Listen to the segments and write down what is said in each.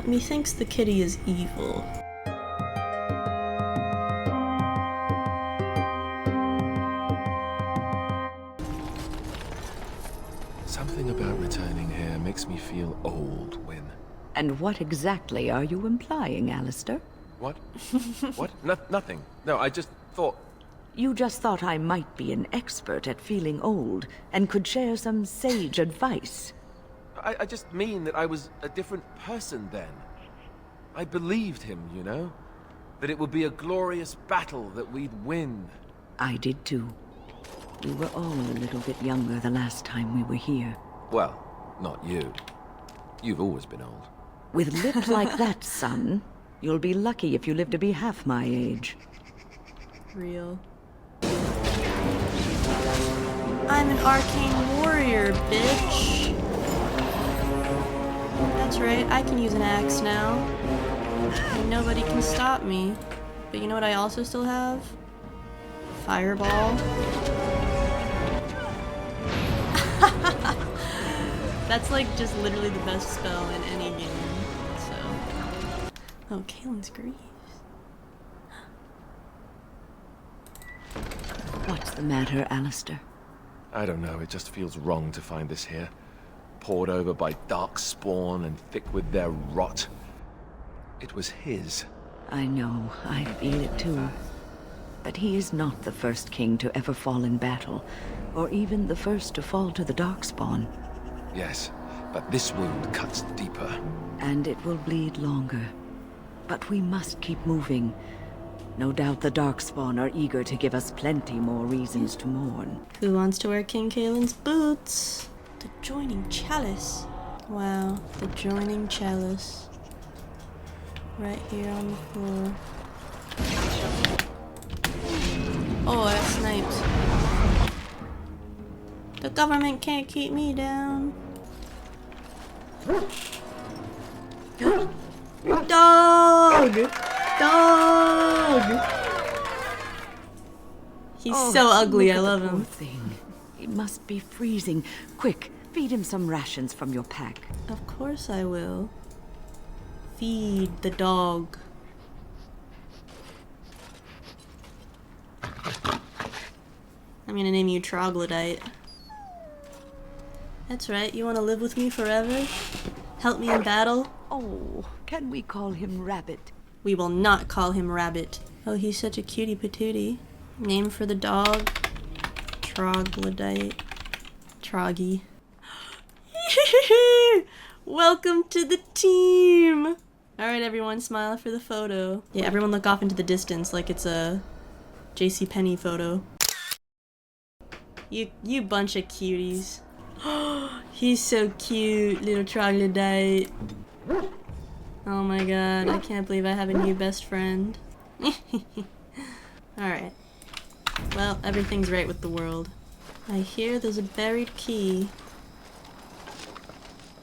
Methinks the kitty is evil. Something about returning here makes me feel old, Wyn. And what exactly are you implying, Alistair? What? What? Nothing. No, I just thought... You just thought I might be an expert at feeling old and could share some sage advice. I just mean that I was a different person then. I believed him, you know? That it would be a glorious battle, that we'd win. I did too. We were all a little bit younger the last time we were here. Well, not you. You've always been old. With lips like that, son, you'll be lucky if you live to be half my age. Real. I'm an arcane warrior, bitch. That's right, I can use an axe now. And nobody can stop me. But you know what I also still have? Fireball. That's like just literally the best spell in any game. So. Oh, Kaylin's Greaves. What's the matter, Alistair? I don't know, it just feels wrong to find this here. Poured over by dark spawn and thick with their rot. It was his. I know, I feel it too. But he is not the first king to ever fall in battle, or even the first to fall to the Darkspawn. Yes, but this wound cuts deeper. And it will bleed longer. But we must keep moving. No doubt the Darkspawn are eager to give us plenty more reasons to mourn. Who wants to wear King Kaylin's boots? The joining chalice. Wow, the joining chalice. Right here on the floor. Oh, I got sniped. The government can't keep me down. Dog! Dog! He's so ugly, I love him. Poor thing. He must be freezing. Quick, feed him some rations from your pack. Of course I will. Feed the dog. I'm gonna name you Troglodyte. That's right, you wanna live with me forever? Help me in battle? Oh, can we call him Rabbit? We will not call him Rabbit. Oh, he's such a cutie patootie. Name for the dog? Troglodyte. Troggy. Welcome to the team! Alright everyone, smile for the photo. Yeah, everyone look off into the distance like it's a JCPenney photo. You bunch of cuties. He's so cute, little troglodyte. Oh my god, I can't believe I have a new best friend. Alright. Well, everything's right with the world. I hear there's a buried key.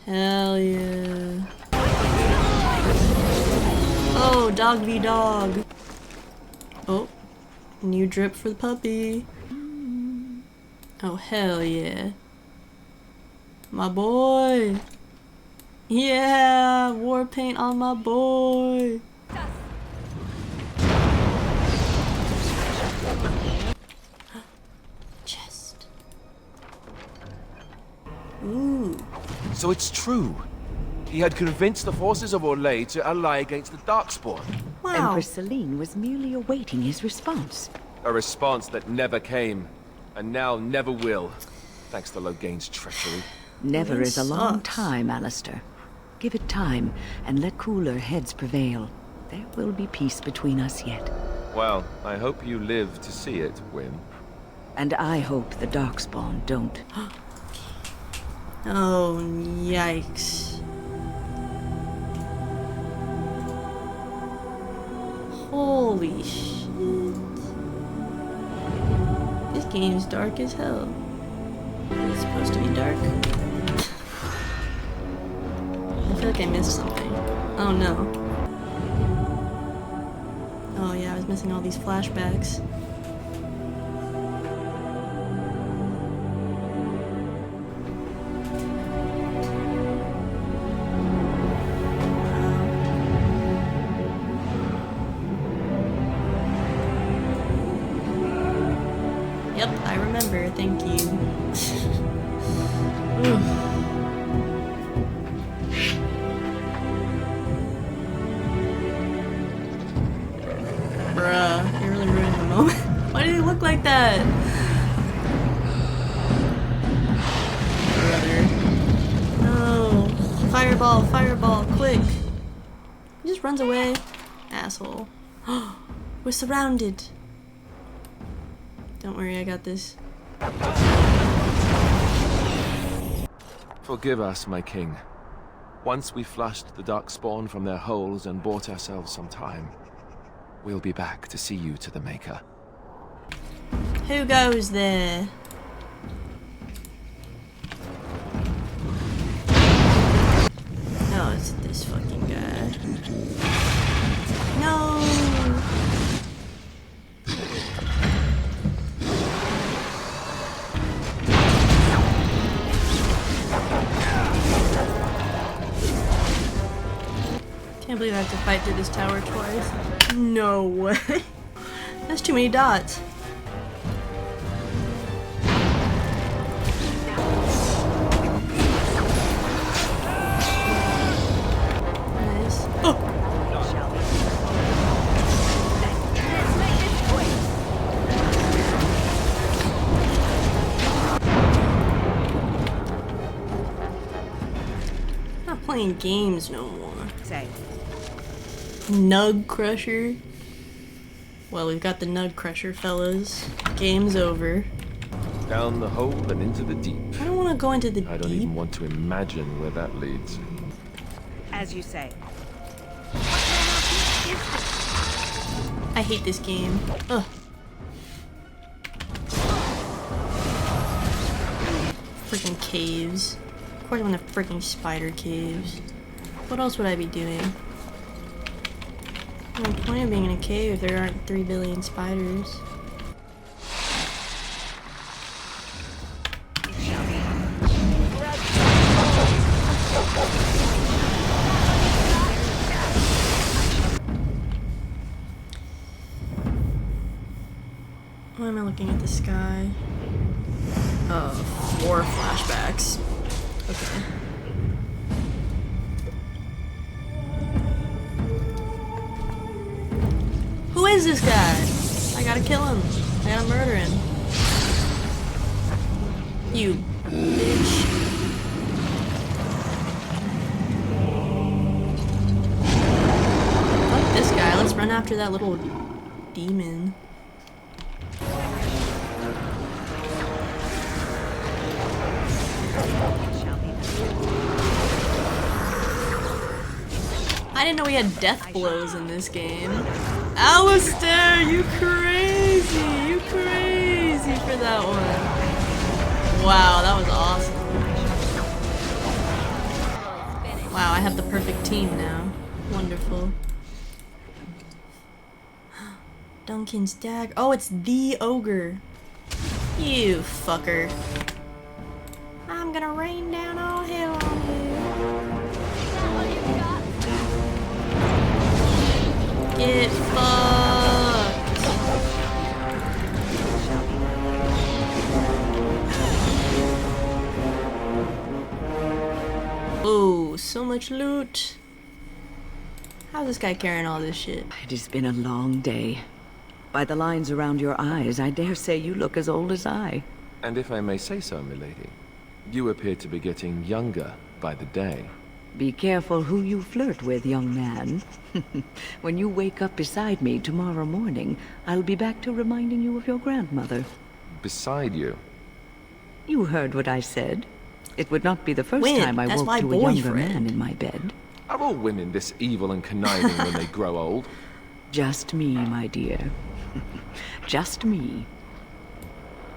Hell yeah. Oh, dog v dog. Oh, new drip for the puppy. Oh, hell yeah. My boy. Yeah, war paint on my boy. Chest. Ooh. So it's true. He had convinced the forces of Orlais to ally against the Darkspawn. Wow. Empress Celine was merely awaiting his response. A response that never came, and now never will, thanks to Loghain's treachery. Never is a long sucks. time, Alistair. Give it time, and let cooler heads prevail. There will be peace between us yet. Well, I hope you live to see it, Wyn. And I hope the Darkspawn don't. Oh, yikes. Holy shit. This game's dark as hell. It's supposed to be dark. I feel like I missed something. Oh no. Oh yeah, I was missing all these flashbacks. like that? Brother. No. Fireball, fireball, quick. He just runs away. Asshole. We're surrounded. Don't worry, I got this. Forgive us, my king. Once we flushed the darkspawn from their holes and bought ourselves some time, we'll be back to see you to the Maker. Who goes there? No, it's this fucking guy. No! Can't believe I have to fight through this tower twice. No way. That's too many dots. Nice. Oh! Not playing games no more. Say. Nug Crusher. Well, we've got the Nug Crusher, fellas. Game's over. Down the hole and into the deep. I don't want to go into the I don't deep. even want to imagine where that leads. As you say. I hate this game. Ugh. Freaking caves. Of course I'm in the freaking spider caves. What else would I be doing? No point of being in a cave if there aren't 3 billion spiders. Why am I looking at the sky? Oh, war flashbacks. Okay. Who is this guy? I gotta kill him. I gotta murder him. You bitch. Fuck this guy. Let's run after that little demon. I didn't know we had death blows in this game. Alistair, you crazy! You crazy for that one. Wow, that was awesome. Wow, I have the perfect team now. Wonderful. Duncan's dagger. Oh, it's the ogre. You fucker. I'm gonna rain down all hell on you. Get fucked. Oh, so much loot. How's this guy carrying all this shit? It has been a long day. By the lines around your eyes, I dare say you look as old as I. And if I may say so, milady, you appear to be getting younger by the day. Be careful who you flirt with, young man. When you wake up beside me tomorrow morning, I'll be back to reminding you of your grandmother. Beside you? You heard what I said. It would not be the first Win, time I that's woke my to a younger boyfriend. man in my bed. Are all women this evil and conniving when they grow old? Just me, my dear. Just me.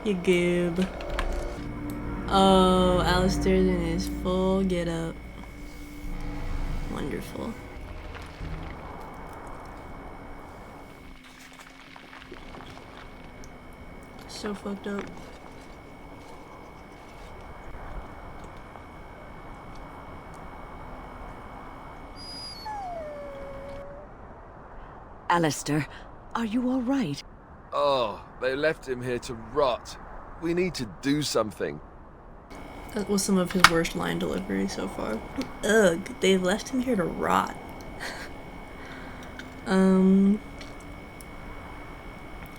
You goob. Oh, Alistair's in his full get up. Wonderful. So fucked up. Alistair, are you all right? Oh, they left him here to rot. We need to do something. That was some of his worst line delivery so far. Ugh, they've left him here to rot.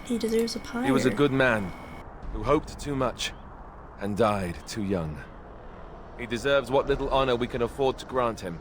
He deserves a pyre. He was a good man who hoped too much and died too young. He deserves what little honor we can afford to grant him.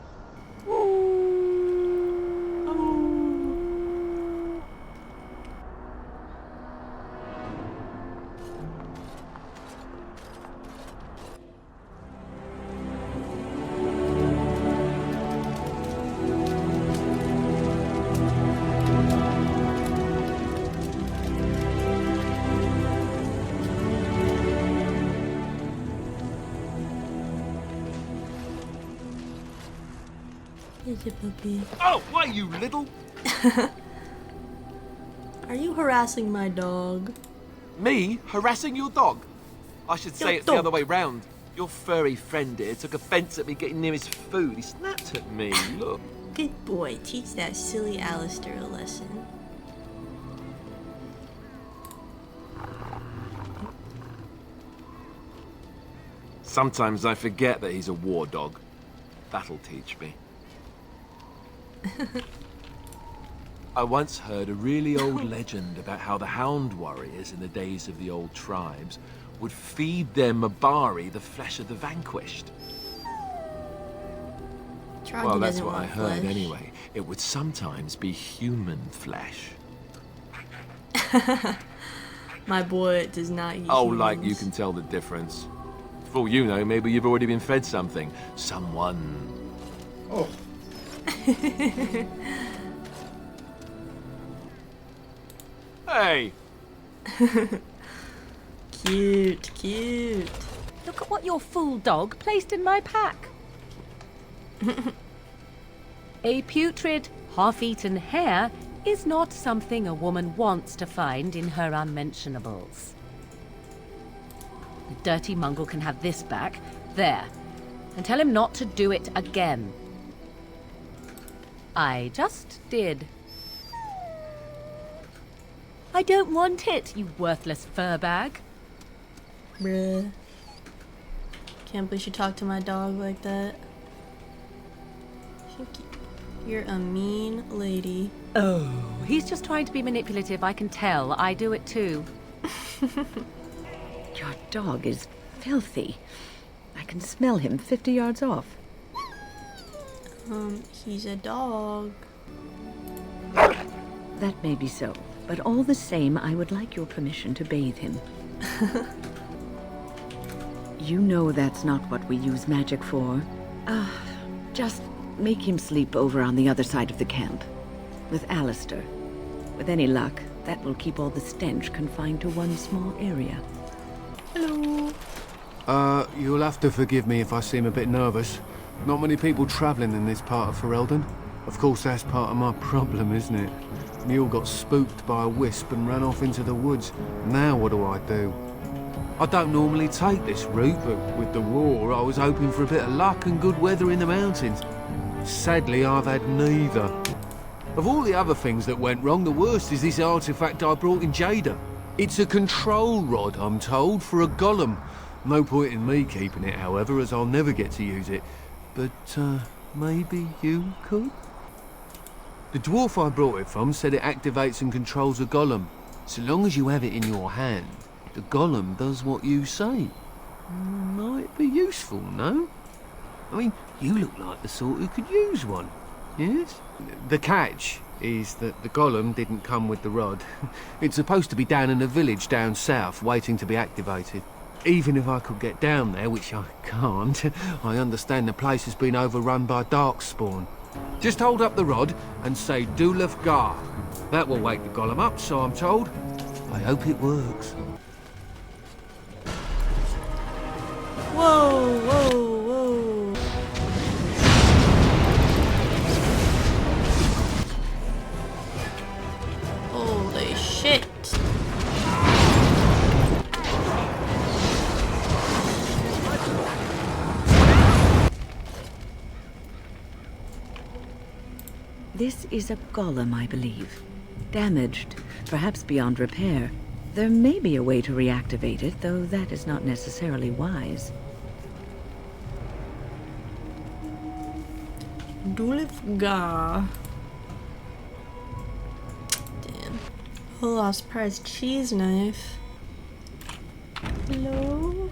Here's your puppy. Oh, why, you little... Are you harassing my dog? Me harassing your dog? I should say Your it's the other dog. way round. Your furry friend here took offense at me getting near his food. He snapped at me, look. Good boy. Teach that silly Alistair a lesson. Sometimes I forget that he's a war dog. That'll teach me. I once heard a really old legend about how the Hound warriors in the days of the old tribes would feed their Mabari the flesh of the vanquished. Troggy Well, that's doesn't what I want heard flesh. anyway. It would sometimes be human flesh. My boy does not eat Oh, humans. like you can tell the difference. For all you know, maybe you've already been fed something. Someone. Oh. Hey! Cute, cute. Look at what your fool dog placed in my pack. A putrid, half-eaten hare is not something a woman wants to find in her unmentionables. The dirty mongrel can have this back, there, and tell him not to do it again. I just did. I don't want it, you worthless fur bag. Bruh. Can't believe she talked to my dog like that. You're a mean lady. Oh, he's just trying to be manipulative, I can tell. I do it too. Your dog is filthy. I can smell him 50 yards off. He's a dog. That may be so, but all the same, I would like your permission to bathe him. You know that's not what we use magic for. Just make him sleep over on the other side of the camp. With Alistair. With any luck, that will keep all the stench confined to one small area. Hello. You'll have to forgive me if I seem a bit nervous. Not many people travelling in this part of Ferelden. Of course, that's part of my problem, isn't it? Mule got spooked by a wisp and ran off into the woods. Now what do I do? I don't normally take this route, but with the war, I was hoping for a bit of luck and good weather in the mountains. Sadly, I've had neither. Of all the other things that went wrong, the worst is this artifact I brought in Jada. It's a control rod, I'm told, for a golem. No point in me keeping it, however, as I'll never get to use it. But, maybe you could? The dwarf I brought it from said it activates and controls a golem. So long as you have it in your hand, the golem does what you say. Might be useful, no? I mean, you look like the sort who could use one, yes? The catch is that the golem didn't come with the rod. It's supposed to be down in a village down south, waiting to be activated. Even if I could get down there, which I can't, I understand the place has been overrun by darkspawn. Just hold up the rod and say Dulaf Gar. That will wake the golem up, so I'm told. I hope it works. Whoa, whoa, whoa. Holy shit. This is a golem, I believe. Damaged, perhaps beyond repair. There may be a way to reactivate it, though that is not necessarily wise. Dulifgar. Damn. pull off surprise cheese knife. Hello?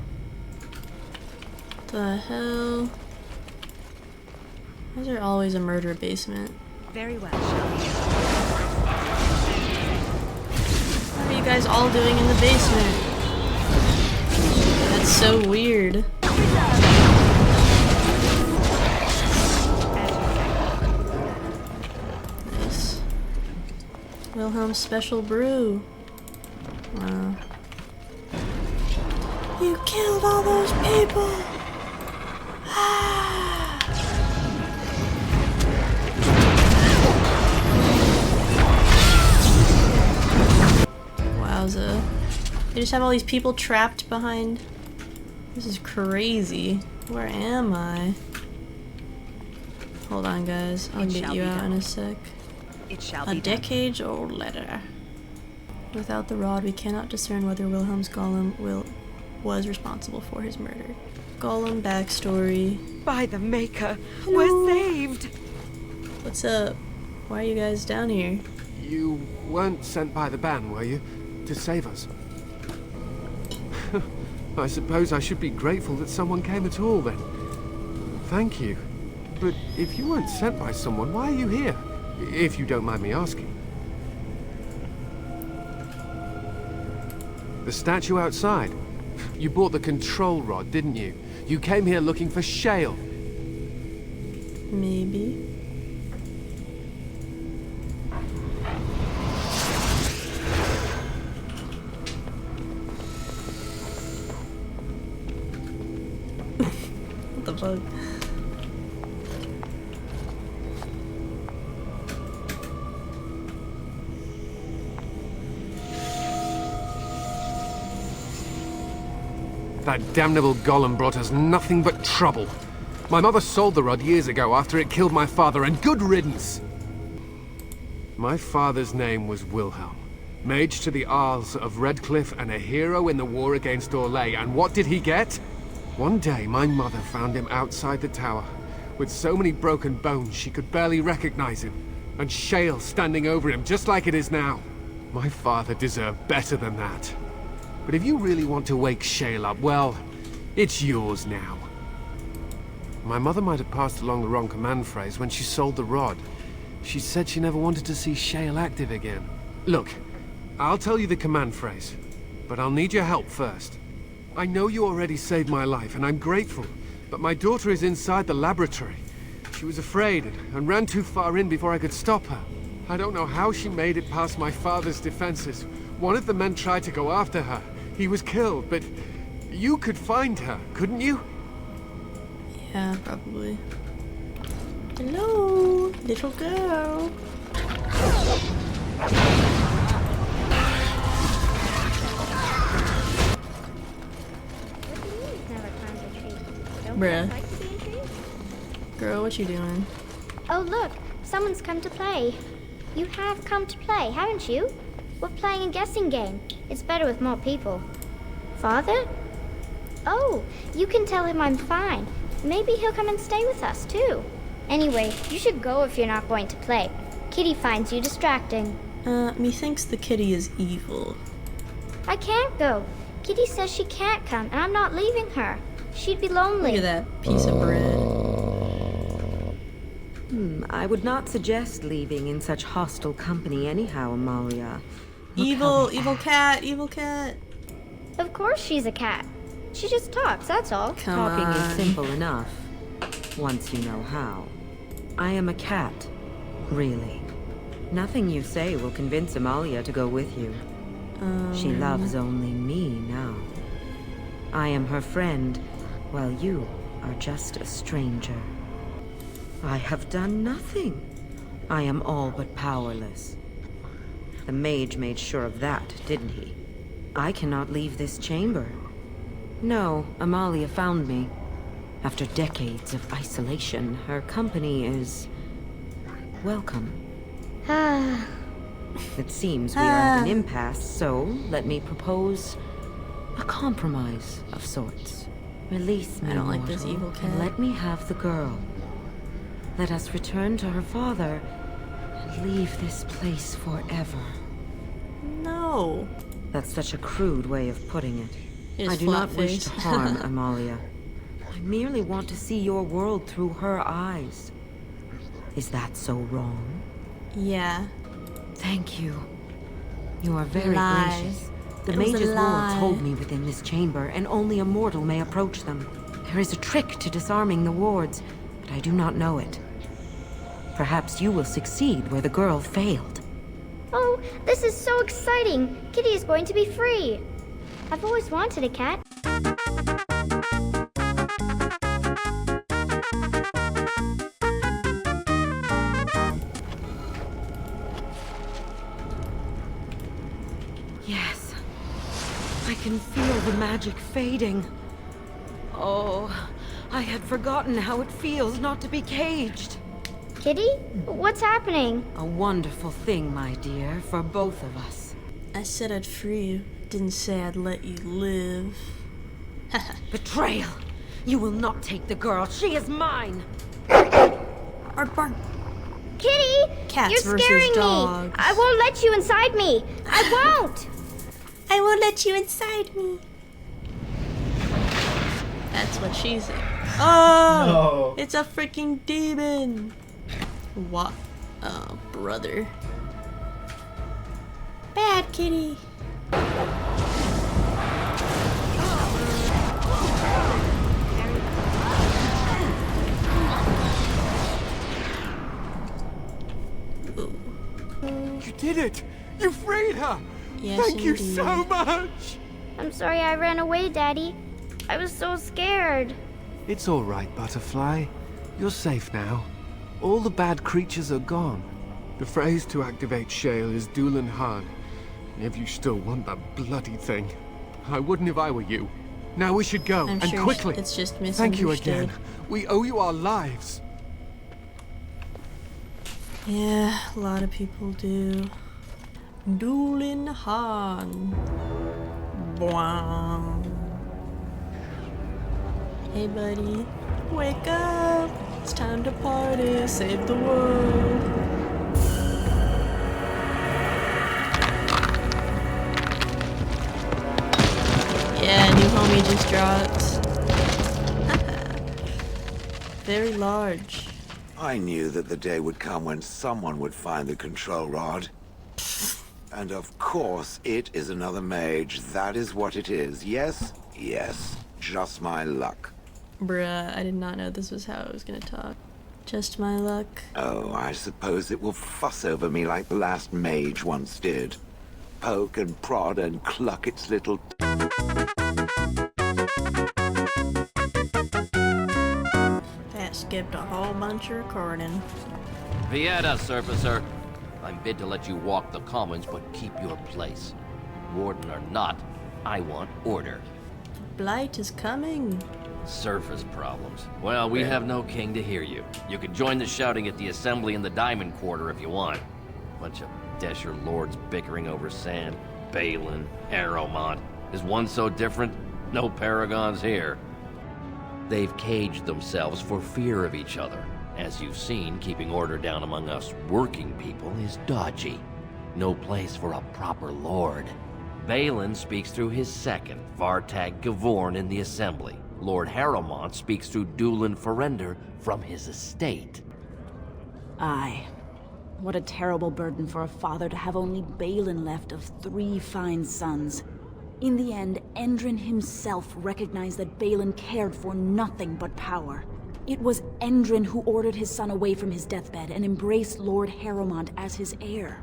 What the hell? Why is there always a murder basement? Very well, Shelby. What are you guys all doing in the basement? That's so weird. Nice. Wilhelm's special brew. Wow. You killed all those people! Wowza. They just have all these people trapped behind. This is crazy. Where am I? Hold on, guys. I'll get you out in a sec. It shall A be done. decades-old letter. Without the rod, we cannot discern whether Wilhelm's golem was responsible for his murder. Golem backstory. By the Maker, Hello. we're saved. What's up? Why are you guys down here? You weren't sent by the ban, were you? To save us? I suppose I should be grateful that someone came at all, then. Thank you. But if you weren't sent by someone, why are you here? If you don't mind me asking. The statue outside. You bought the control rod, didn't you? You came here looking for shale. Maybe. What the fuck? That damnable golem brought us nothing but trouble. My mother sold the rod years ago after it killed my father, and good riddance! My father's name was Wilhelm, mage to the Isles of Redcliffe and a hero in the war against Orlais, and what did he get? One day, my mother found him outside the tower, with so many broken bones she could barely recognize him, and shale standing over him just like it is now. My father deserved better than that. But if you really want to wake Shale up, well, it's yours now. My mother might have passed along the wrong command phrase when she sold the rod. She said she never wanted to see Shale active again. Look, I'll tell you the command phrase, but I'll need your help first. I know you already saved my life, and I'm grateful, but my daughter is inside the laboratory. She was afraid and ran too far in before I could stop her. I don't know how she made it past my father's defenses. One of the men tried to go after her. He was killed, but you could find her, couldn't you? Yeah, probably. Hello, little girl. Bruh. Girl, what you doing? Oh, look, someone's come to play. You have come to play, haven't you? We're playing a guessing game. It's better with more people. Father? Oh, you can tell him I'm fine. Maybe he'll come and stay with us, too. Anyway, you should go if you're not going to play. Kitty finds you distracting. Methinks the kitty is evil. I can't go. Kitty says she can't come, and I'm not leaving her. She'd be lonely. Look at that piece of bread. I would not suggest leaving in such hostile company anyhow, Amalia. Look Evil, how they evil act. cat, evil cat. Of course she's a cat. She just talks, that's all. Come Talking on. is simple enough, once you know how. I am a cat, really. Nothing you say will convince Amalia to go with you. She loves only me now. I am her friend, while you are just a stranger. I have done nothing. I am all but powerless. The mage made sure of that, didn't he? I cannot leave this chamber. No, Amalia found me. After decades of isolation, her company is welcome. Ah, It seems we are at an impasse, so let me propose a compromise of sorts. Release me, I don't like this mortal, evil cat. and let me have the girl. Let us return to her father and leave this place forever. No. That's such a crude way of putting it. His I do flat not wish face. to harm Amalia. I merely want to see your world through her eyes. Is that so wrong? Yeah. Thank you. You are very Lie. gracious. The It was a mage's lie. lords hold me within this chamber, and only a mortal may approach them. There is a trick to disarming the wards, but I do not know it. Perhaps you will succeed where the girl failed. Oh, this is so exciting! Kitty is going to be free! I've always wanted a cat. Yes. I can feel the magic fading. Oh, I had forgotten how it feels not to be caged. Kitty? What's happening? A wonderful thing, my dear, for both of us. I said I'd free you. Didn't say I'd let you live. Betrayal! You will not take the girl. She is mine! Bark, bark. Kitty! Cats You're versus scaring dogs. me! I won't let you inside me! I won't! I won't let you inside me. That's what she said. Oh! No. It's a freaking demon! What? Oh, brother. Bad kitty. You did it! You freed her! Yes, Thank you indeed. so much! I'm sorry I ran away, Daddy. I was so scared. It's all right, Butterfly. You're safe now. All the bad creatures are gone. The phrase to activate Shale is Dulan Han. If you still want that bloody thing. I wouldn't if I were you. Now we should go, I'm and sure quickly. it's just Thank you misunderstood. again. We owe you our lives. Yeah, a lot of people do. Dulan Han. Boing. Hey buddy, wake up! It's time to party, save the world. Yeah, new homie just dropped. Very large. I knew that the day would come when someone would find the control rod. And of course, it is another mage. That is what it is. Yes? Yes. Just my luck. Bruh, I did not know this was how I was gonna talk. Just my luck. Oh, I suppose it will fuss over me like the last mage once did. Poke and prod and cluck its little... That skipped a whole bunch of recording. Vieta, Surfacer. I'm bid to let you walk the commons, but keep your place. Warden or not, I want order. Blight is coming. Surface problems. Well, we have no king to hear you. You can join the shouting at the assembly in the Diamond Quarter if you want. Bunch of Desher lords bickering over sand. Balin, Harrowmont. Is one so different? No paragons here. They've caged themselves for fear of each other. As you've seen, keeping order down among us working people is dodgy. No place for a proper lord. Balin speaks through his second, Vartag Gavorn, in the assembly. Lord Harrowmont speaks through Dulan Ferender from his estate. Aye. What a terrible burden for a father to have only Balin left of 3 fine sons. In the end, Endrin himself recognized that Balin cared for nothing but power. It was Endrin who ordered his son away from his deathbed and embraced Lord Harrowmont as his heir.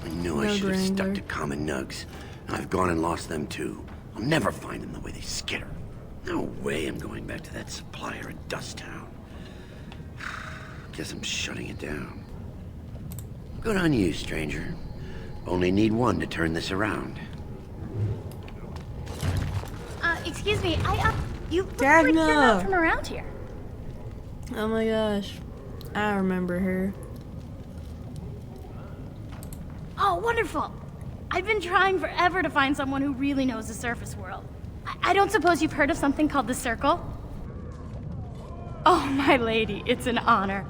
I knew I No should have stuck Granger. to common nugs. I've gone and lost them too. I'll never find them the way they skitter. No way I'm going back to that supplier in Dust Town. Guess I'm shutting it down. Good on you, stranger. Only need one to turn this around. Excuse me, you look Dagna. like you're not from around here. Oh my gosh. I remember her. Oh, wonderful. I've been trying forever to find someone who really knows the surface world. I don't suppose you've heard of something called the Circle? Oh, my lady, it's an honor.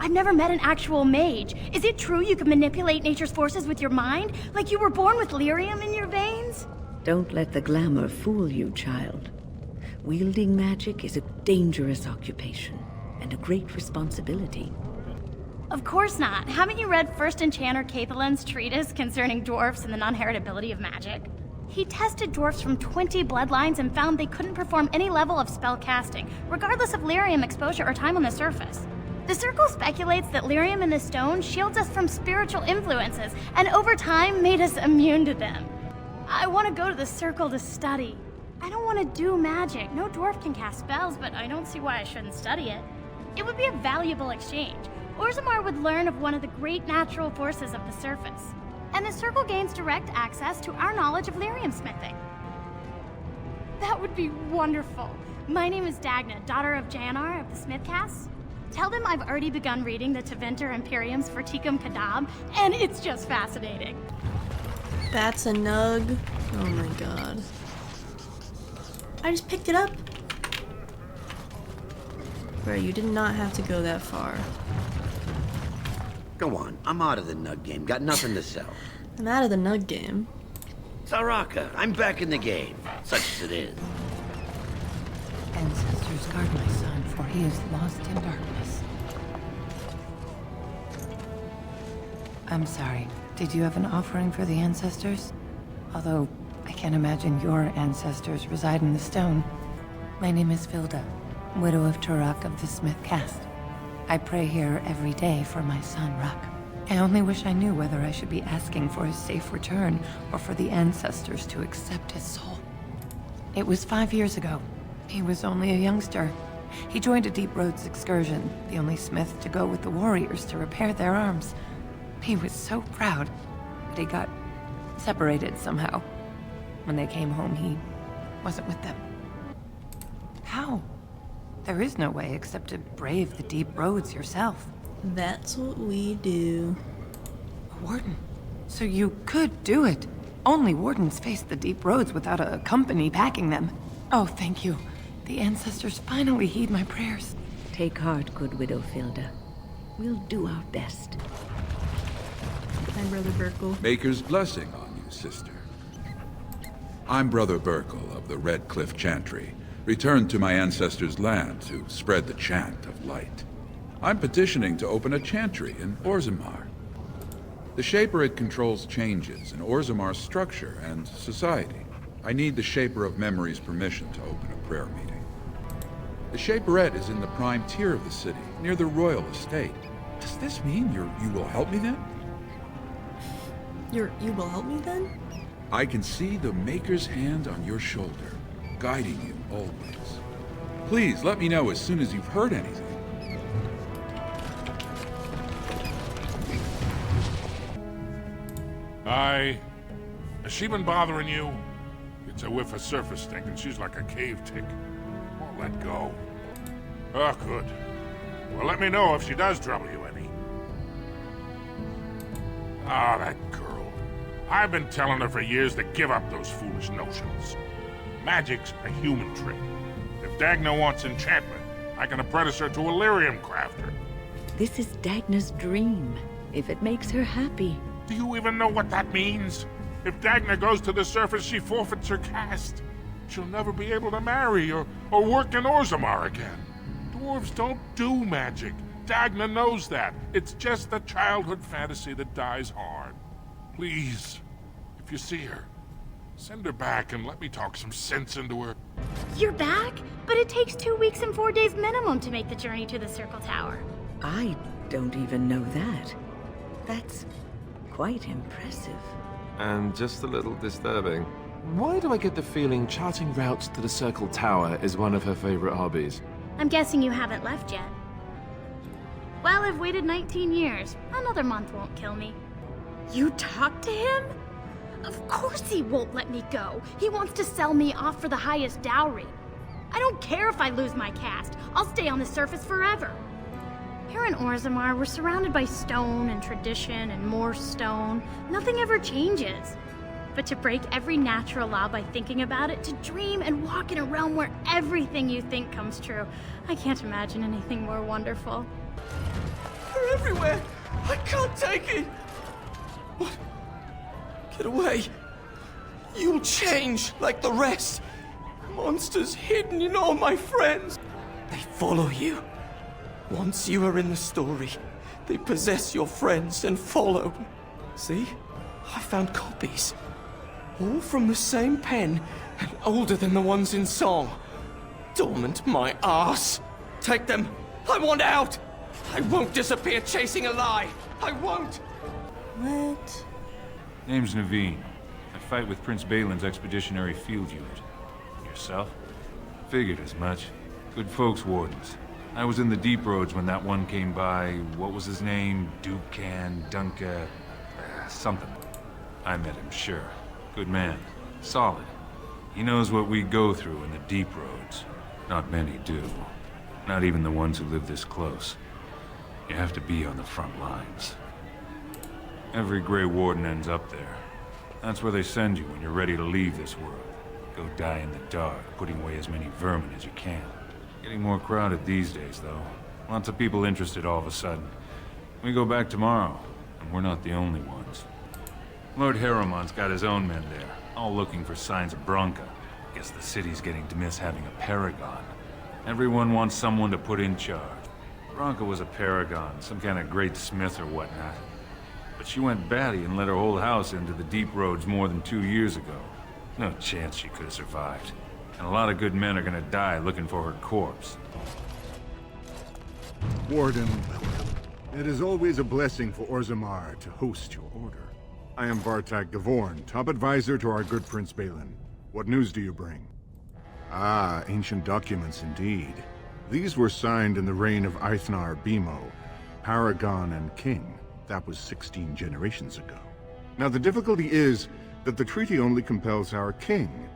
I've never met an actual mage. Is it true you can manipulate nature's forces with your mind? Like you were born with lyrium in your veins? Don't let the glamour fool you, child. Wielding magic is a dangerous occupation, and a great responsibility. Of course not. Haven't you read First Enchanter Cathalin's treatise concerning dwarfs and the non-heritability of magic? He tested dwarfs from 20 bloodlines and found they couldn't perform any level of spell casting, regardless of lyrium exposure or time on the surface. The Circle speculates that lyrium in the stone shields us from spiritual influences, and over time made us immune to them. I want to go to the Circle to study. I don't want to do magic. No dwarf can cast spells, but I don't see why I shouldn't study it. It would be a valuable exchange. Orzammar would learn of one of the great natural forces of the surface, and the Circle gains direct access to our knowledge of lyrium smithing. That would be wonderful. My name is Dagna, daughter of Janar of the Smithcasts. Tell them I've already begun reading the Tevinter Imperium's Verticum Kadab, and it's just fascinating. That's a nug. Oh my god. I just picked it up. Bro, you did not have to go that far. Go on, I'm out of the nug game. Got nothing to sell. I'm out of the nug game. Saraka, I'm back in the game, such as it is. Ancestors guard my son, for he is lost in darkness. I'm sorry. Did you have an offering for the ancestors? Although, I can't imagine your ancestors reside in the stone. My name is Vilda, widow of Turak of the Smith caste. I pray here every day for my son, Rak. I only wish I knew whether I should be asking for his safe return or for the ancestors to accept his soul. It was 5 years ago. He was only a youngster. He joined a Deep Roads excursion, the only smith to go with the warriors to repair their arms. He was so proud, but he got separated somehow. When they came home, he wasn't with them. How? There is no way except to brave the deep roads yourself. That's what we do. A warden. So you could do it. Only wardens face the deep roads without a company backing them. Oh, thank you. The ancestors finally heed my prayers. Take heart, good widow Filda. We'll do our best. Hi, Brother Burkle. Maker's blessing on you, sister. I'm Brother Burkle of the Red Cliff Chantry, returned to my ancestors' land to spread the chant of light. I'm petitioning to open a chantry in Orzammar. The Shaperate controls changes in Orzammar's structure and society. I need the Shaper of Memory's permission to open a prayer meeting. The Shaperate is in the prime tier of the city, near the royal estate. Does this mean you will help me then? You will help me then? I can see the Maker's hand on your shoulder, guiding you always. Please let me know as soon as you've heard anything. Has she been bothering you? It's a whiff of surface stink, and she's like a cave tick. Won't let go. Oh, good. Well, let me know if she does trouble you any. Ah, that girl. I've been telling her for years to give up those foolish notions. Magic's a human trick. If Dagna wants enchantment, I can apprentice her to a lyrium crafter. This is Dagna's dream, if it makes her happy. Do you even know what that means? If Dagna goes to the surface, she forfeits her caste. She'll never be able to marry or work in Orzammar again. Dwarves don't do magic. Dagna knows that. It's just a childhood fantasy that dies hard. Please, if you see her, send her back and let me talk some sense into her. You're back? But it takes 2 weeks and 4 days minimum to make the journey to the Circle Tower. I don't even know that. That's quite impressive. And just a little disturbing. Why do I get the feeling charting routes to the Circle Tower is one of her favorite hobbies? I'm guessing you haven't left yet. Well, I've waited 19 years. Another month won't kill me. You talked to him? Of course he won't let me go. He wants to sell me off for the highest dowry. I don't care if I lose my caste. I'll stay on the surface forever. Here in Orzammar, we're surrounded by stone and tradition and more stone. Nothing ever changes. But to break every natural law by thinking about it, to dream and walk in a realm where everything you think comes true, I can't imagine anything more wonderful. everywhere! I can't take it! What? Get away! You'll change like the rest! Monsters hidden in all my friends! They follow you. Once you are in the story, they possess your friends and follow. See? I found copies. All from the same pen, and older than the ones in song. Dormant my ass! Take them! I want out! I won't disappear chasing a lie! I won't! What? Name's Naveen. I fight with Prince Balin's expeditionary field unit. Yourself? Figured as much. Good folks, Wardens. I was in the deep roads when that one came by. What was his name? Dukan, Dunka... something. I met him, sure. Good man. Solid. He knows what we go through in the deep roads. Not many do. Not even the ones who live this close. You have to be on the front lines. Every Grey Warden ends up there. That's where they send you when you're ready to leave this world. Go die in the dark, putting away as many vermin as you can. Getting more crowded these days, though. Lots of people interested all of a sudden. We go back tomorrow, and we're not the only ones. Lord Harrowmont's got his own men there, all looking for signs of Bronca. Guess the city's getting to miss having a paragon. Everyone wants someone to put in charge. Bronca was a paragon, some kind of great smith or whatnot. But she went batty and let her whole house into the deep roads more than 2 years ago. No chance she could have survived. And a lot of good men are gonna die looking for her corpse. Warden, welcome. It is always a blessing for Orzammar to host your order. I am Vartak Gavorn, top advisor to our good Prince Balin. What news do you bring? Ah, ancient documents indeed. These were signed in the reign of Eithnar Bimo, Paragon and King. That was 16 generations ago. Now the difficulty is that the treaty only compels our king,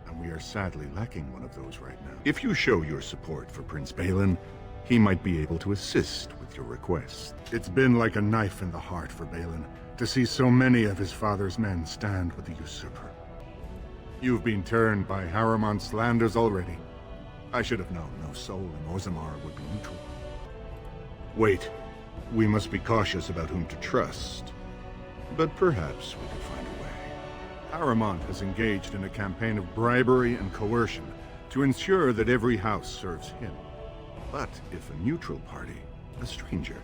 and we are sadly lacking one of those right now. If you show your support for Prince Balin, he might be able to assist with your request. It's been like a knife in the heart for Balin to see so many of his father's men stand with the usurper. You've been turned by Harrowmont's slanders already. I should have known no soul in Orzammar would be neutral. Wait, we must be cautious about whom to trust. But perhaps we can find a way. Harrowmont has engaged in a campaign of bribery and coercion to ensure that every house serves him. But if a neutral party, a stranger,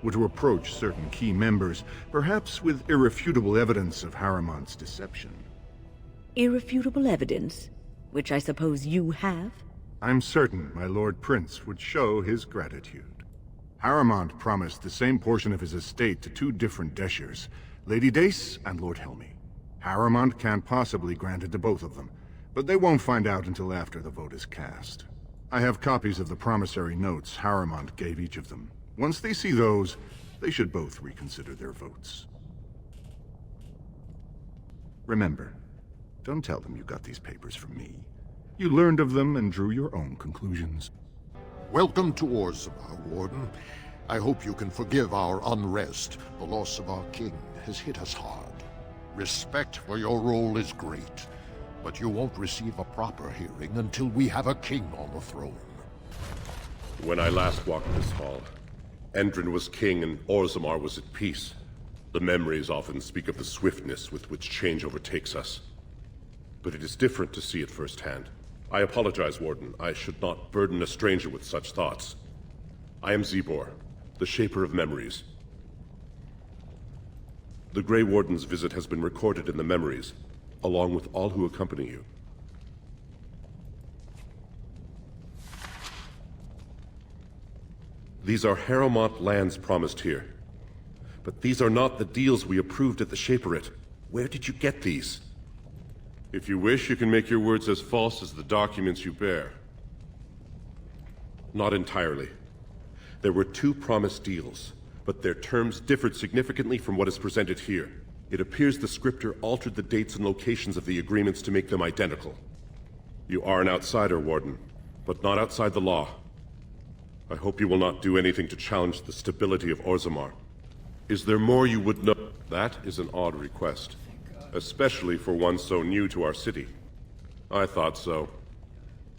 were to approach certain key members, perhaps with irrefutable evidence of Harrowmont's deception. Irrefutable evidence? Which I suppose you have? I'm certain my Lord Prince would show his gratitude. Harrowmont promised the same portion of his estate to two different Deshers, Lady Dace and Lord Helmy. Harrowmont can't possibly grant it to both of them, but they won't find out until after the vote is cast. I have copies of the promissory notes Harrowmont gave each of them. Once they see those, they should both reconsider their votes. Remember, don't tell them you got these papers from me. You learned of them and drew your own conclusions. Welcome to Orzammar, Warden. I hope you can forgive our unrest. The loss of our king has hit us hard. Respect for your role is great, but you won't receive a proper hearing until we have a king on the throne. When I last walked this hall, Endrin was king and Orzammar was at peace. The memories often speak of the swiftness with which change overtakes us. But it is different to see it firsthand. I apologize, Warden. I should not burden a stranger with such thoughts. I am Zebor, the Shaper of Memories. The Grey Warden's visit has been recorded in the memories, along with all who accompany you. These are Harrowmont lands promised here. But these are not the deals we approved at the Shaperate. Where did you get these? If you wish, you can make your words as false as the documents you bear. Not entirely. There were two promised deals, but their terms differed significantly from what is presented here. It appears the scripter altered the dates and locations of the agreements to make them identical. You are an outsider, Warden, but not outside the law. I hope you will not do anything to challenge the stability of Orzammar. Is there more you would know? That is an odd request, especially for one so new to our city. I thought so.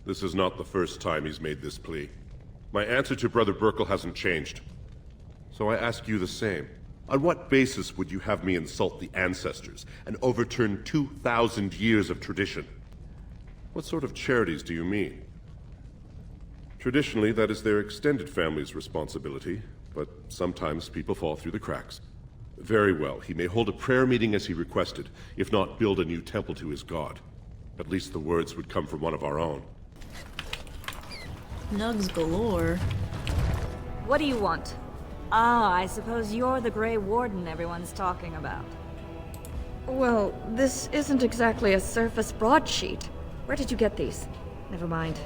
This is not the first time he's made this plea. My answer to Brother Burkle hasn't changed. So I ask you the same. On what basis would you have me insult the ancestors and overturn 2,000 years of tradition? What sort of charities do you mean? Traditionally, that is their extended family's responsibility, but sometimes people fall through the cracks. Very well, he may hold a prayer meeting as he requested, if not build a new temple to his god. At least the words would come from one of our own. Nugs galore. What do you want? Ah, I suppose you're the Grey Warden everyone's talking about. Well, this isn't exactly a surface broadsheet. Where did you get these? Never mind.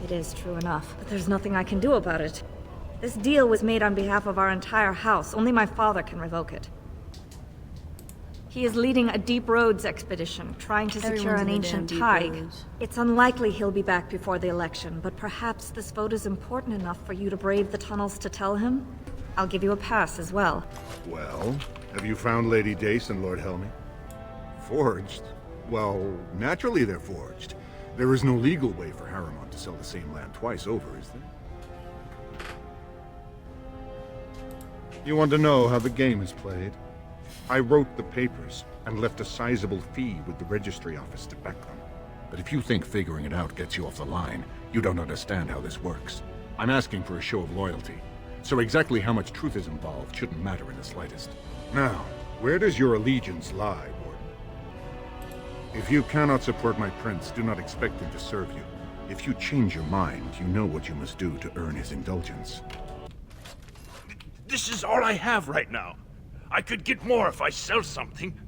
It is true enough, but there's nothing I can do about it. This deal was made on behalf of our entire house. Only my father can revoke it. He is leading a Deep Roads expedition, trying to secure an ancient thaig. It's unlikely he'll be back before the election, but perhaps this vote is important enough for you to brave the tunnels to tell him? I'll give you a pass as well. Well, have you found Lady Dace and Lord Helmy? Forged? Well, naturally they're forged. There is no legal way for Harriman to sell the same land twice over, is there? You want to know how the game is played? I wrote the papers and left a sizable fee with the registry office to back them. But if you think figuring it out gets you off the line, you don't understand how this works. I'm asking for a show of loyalty, so exactly how much truth is involved shouldn't matter in the slightest. Now, where does your allegiance lie, Warden? If you cannot support my prince, do not expect him to serve you. If you change your mind, you know what you must do to earn his indulgence. This is all I have right now. I could get more if I sell something.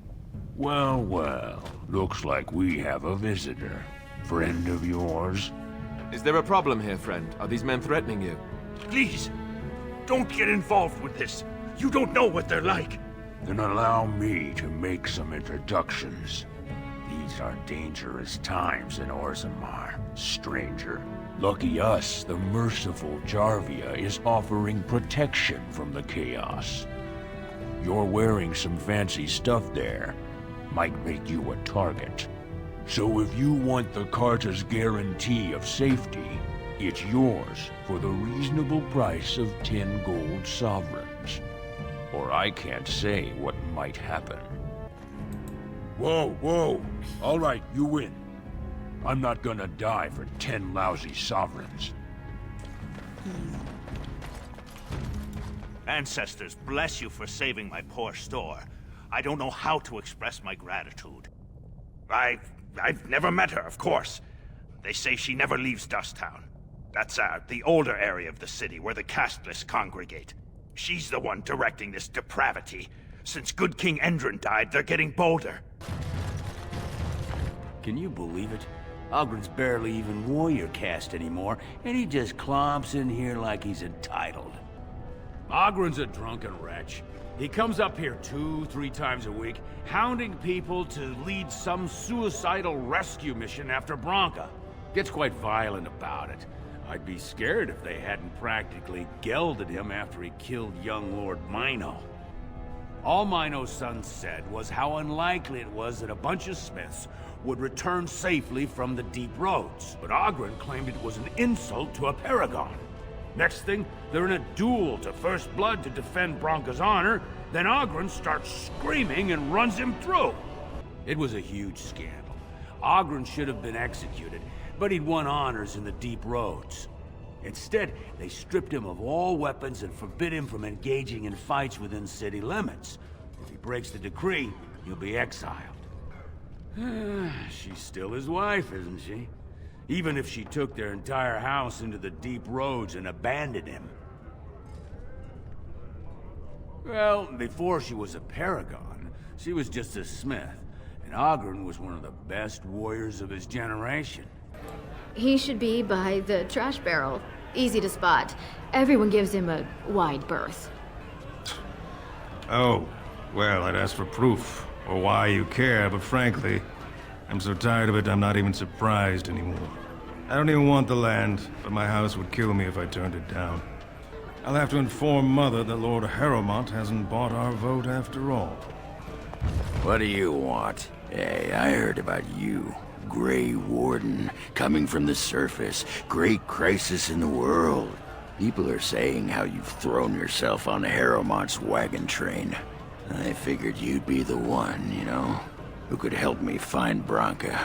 Well, well. Looks like we have a visitor. Friend of yours? Is there a problem here, friend? Are these men threatening you? Please, don't get involved with this. You don't know what they're like. Then allow me to make some introductions. These are dangerous times in Orzammar, stranger. Lucky us, the merciful Jarvia is offering protection from the chaos. You're wearing some fancy stuff there. Might make you a target. So if you want the Carta's guarantee of safety, it's yours for the reasonable price of 10 gold sovereigns. Or I can't say what might happen. Whoa, whoa. All right, you win. I'm not gonna die for 10 lousy sovereigns. Ancestors, bless you for saving my poor store. I don't know how to express my gratitude. I've never met her, of course. They say she never leaves Dusttown. That's the older area of the city where the casteless congregate. She's the one directing this depravity. Since good King Endrin died, they're getting bolder. Can you believe it? Ogren's barely even warrior caste anymore, and he just clomps in here like he's entitled. Ogren's a drunken wretch. He comes up here 2-3 times a week, hounding people to lead some suicidal rescue mission after Branca. Gets quite violent about it. I'd be scared if they hadn't practically gelded him after he killed young Lord Mino. All Mino's son said was how unlikely it was that a bunch of smiths would return safely from the Deep Roads. But Ogren claimed it was an insult to a paragon. Next thing, they're in a duel to first blood to defend Branca's honor, then Ogren starts screaming and runs him through. It was a huge scandal. Ogren should have been executed, but he'd won honors in the Deep Roads. Instead, they stripped him of all weapons and forbid him from engaging in fights within city limits. If he breaks the decree, he'll be exiled. She's still his wife, isn't she? Even if she took their entire house into the Deep Roads and abandoned him. Well, before she was a paragon, she was just a smith, and Ogren was one of the best warriors of his generation. He should be by the trash barrel. Easy to spot. Everyone gives him a wide berth. Oh, well, I'd ask for proof, or why you care, but frankly, I'm so tired of it I'm not even surprised anymore. I don't even want the land, but my house would kill me if I turned it down. I'll have to inform Mother that Lord Harrowmont hasn't bought our vote after all. What do you want? Hey, I heard about you. Grey Warden, coming from the surface. Great crisis in the world. People are saying how you've thrown yourself on Harrowmont's wagon train. I figured you'd be the one, you know, who could help me find Branka.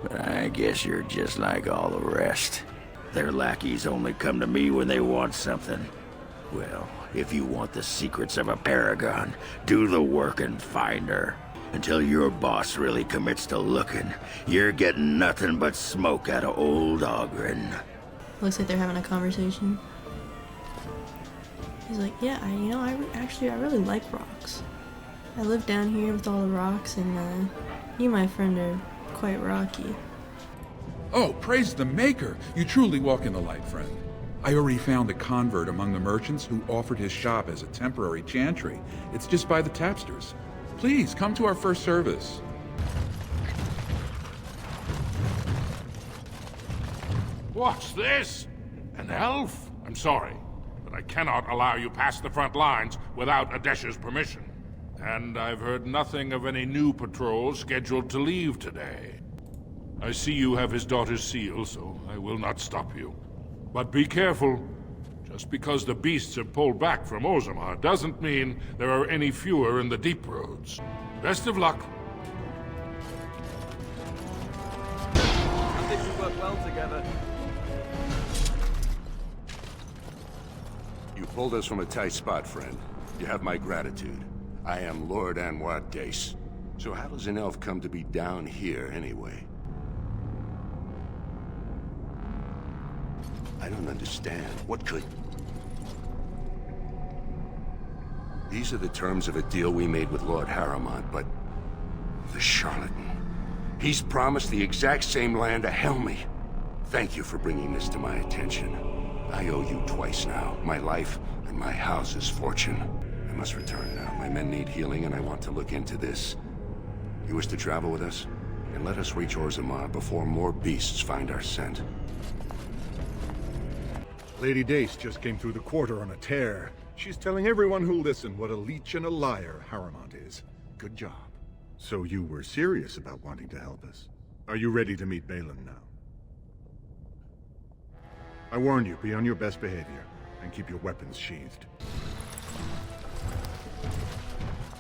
But I guess you're just like all the rest. Their lackeys only come to me when they want something. Well, if you want the secrets of a paragon, do the work and find her. Until your boss really commits to looking, you're getting nothing but smoke out of old Ogren. Looks like they're having a conversation. He's like, yeah, I really like rocks. I live down here with all the rocks, and you and my friend are quite rocky. Oh, praise the Maker! You truly walk in the light, friend. I already found a convert among the merchants who offered his shop as a temporary chantry. It's just by the tapsters. Please, come to our first service. What's this? An elf? I'm sorry, but I cannot allow you past the front lines without Adesha's permission. And I've heard nothing of any new patrols scheduled to leave today. I see you have his daughter's seal, so I will not stop you. But be careful. Just because the beasts have pulled back from Orzammar doesn't mean there are any fewer in the deep roads. Best of luck. I think we work well together. You pulled us from a tight spot, friend. You have my gratitude. I am Lord Anwar Dace. So how does an elf come to be down here anyway? I don't understand. What could... These are the terms of a deal we made with Lord Harrowmont, but... the charlatan. He's promised the exact same land to Helmy. Thank you for bringing this to my attention. I owe you twice now. My life and my house's fortune. I must return now. My men need healing, and I want to look into this. You wish to travel with us? And let us reach Orzammar before more beasts find our scent. Lady Dace just came through the quarter on a tear. She's telling everyone who'll listen what a leech and a liar Harrowmont is. Good job. So you were serious about wanting to help us. Are you ready to meet Balin now? I warned you, be on your best behavior, and keep your weapons sheathed.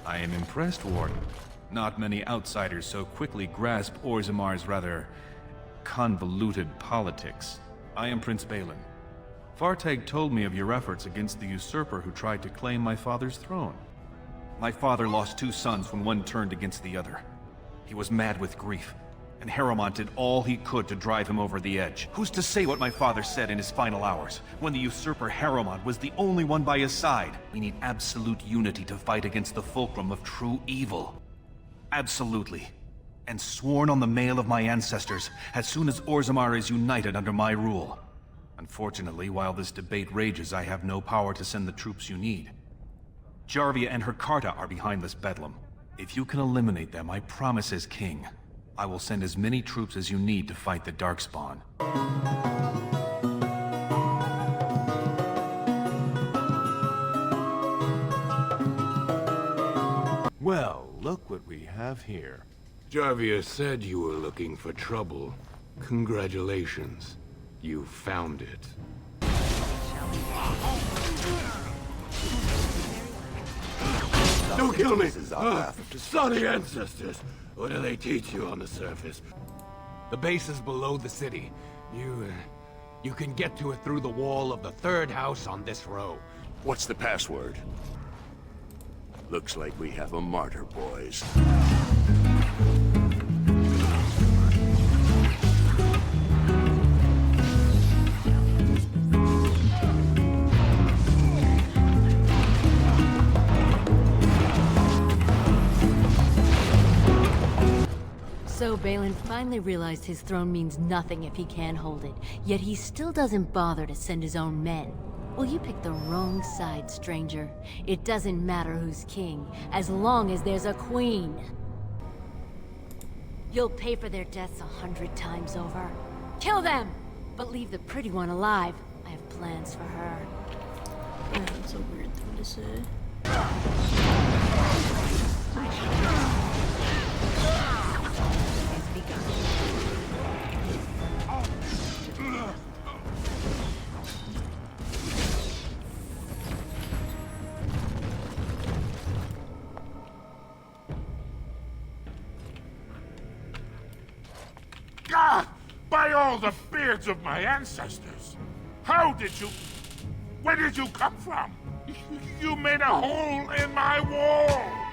I am impressed, Warden. Not many outsiders so quickly grasp Orzammar's rather convoluted politics. I am Prince Balin. Vartag told me of your efforts against the usurper who tried to claim my father's throne. My father lost 2 sons when one turned against the other. He was mad with grief, and Harrowmont did all he could to drive him over the edge. Who's to say what my father said in his final hours, when the usurper Harrowmont was the only one by his side? We need absolute unity to fight against the fulcrum of true evil. Absolutely. And sworn on the mail of my ancestors, as soon as Orzammar is united under my rule. Unfortunately, while this debate rages, I have no power to send the troops you need. Jarvia and her Carta are behind this bedlam. If you can eliminate them, I promise as king, I will send as many troops as you need to fight the Darkspawn. Well, look what we have here. Jarvia said you were looking for trouble. Congratulations. You found it. Don't kill me! Saw the ancestors! What do they teach you on the surface? The base is below the city. You can get to it through the wall of the 3rd house on this row. What's the password? Looks like we have a martyr, boys. So Balin finally realized his throne means nothing if he can't hold it, yet he still doesn't bother to send his own men. Well, you picked the wrong side, stranger. It doesn't matter who's king, as long as there's a queen. You'll pay for their deaths 100 times over. Kill them! But leave the pretty one alive. I have plans for her. That's a weird thing to say. Why all the beards of my ancestors? How did you... Where did you come from? You made a hole in my wall!